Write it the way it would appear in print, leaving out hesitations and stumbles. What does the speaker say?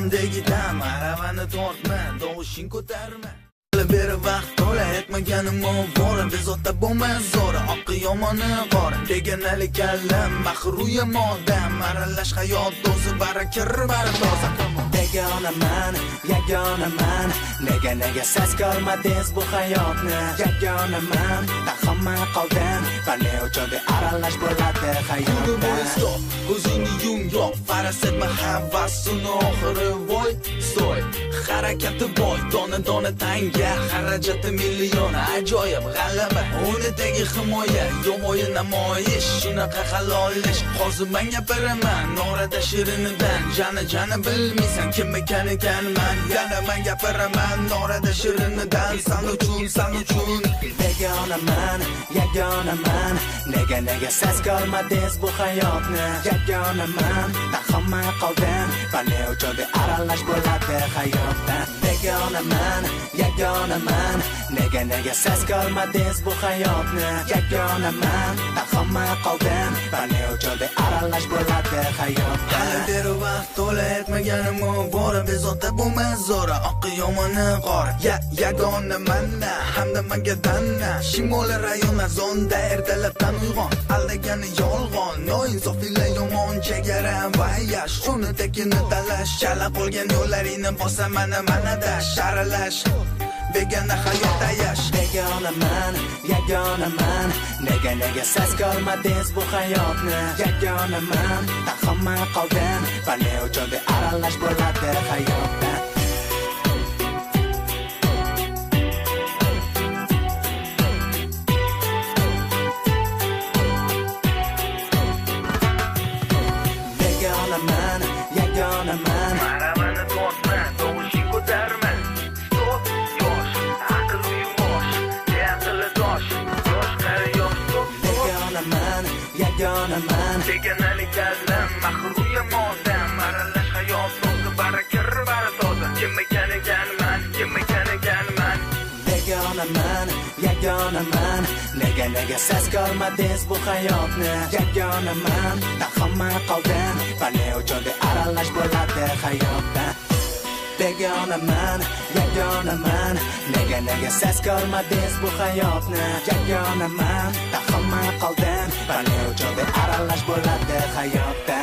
osmondagidan aravani tortma, tovushing ko'tarma. Beri vaqt to'la aytmaganim bor, bezovta bo'lmas zo'r, oqi yomoni qor. Deganali kallam mahruya modam, aralash hayot do'zi barakir bar toza. Yagonaman, yagonaman, nega siz ko'rmadingiz bu hayotni? Yagonaman, hamma qoldim, qani uchun aralash bo'ladi hayotda. Ko'zingni yum, yo'q, faraset havasini oxiri voy, so'y. Harakati boy, dona tanga, xarajati million, ajoyib g'alaba. Unidagi himoya, yo'g'oyi namoyish, shunaqa halolish. Hozir men gapiraman, norada shirinidan, jani bilmaysan kim ekanman. Yana men gapiraman, norada shirinidan, san uchun. Yagonaman, yagonaman, nega siz ko'rmadingiz bu hayotni? Yagonaman, hamma qoldim, qani uchun aralash bo'ladi hayotda. Yagonaman, yagonaman, nega siz ko'rmadingiz bu hayotni? Yagonaman, hamma qoldim, qani uchun aralash bo'ladi hayotda. Hali beri vaqt to'la aytmaganim bor, bezovta bo'lmas zo'r, oqi yomoni qor. Yagonaman, hamda menga danna, shimoliy rayonlar zonda ertalabdan uyg'on. Aldagani yolg'on, noinsofilar yomon chegara va yash, shuni tekini talash, chala qolgan yo'llaringni bosaman manada sharalash. Begona hayotda yash. Yagonaman, nega siz ko'rmadingiz bu hayotni? Yagonaman, hamma qoldim, qani uchun aralash bo'ladi hayotda. Yagonaman, aravani tortma, tovushing ko'tarma. Stop, yosh, aql yumosh, aqli tosh, yosh qari yosh. Yagonaman, deganali kallam mahruya modam, aralash hayot do'zi barakir bar toza. Kim ekanman. Yagonaman, nega siz ko'rmadingiz bu hayotni? Yagonaman, hamma qoldim, qani uchun aralash bo'ladi hayotda. Yagonaman, nega siz ko'rmadingiz bu hayotni? Yagonaman, hamma qoldim, qani uchun aralash bo'ladi hayotda.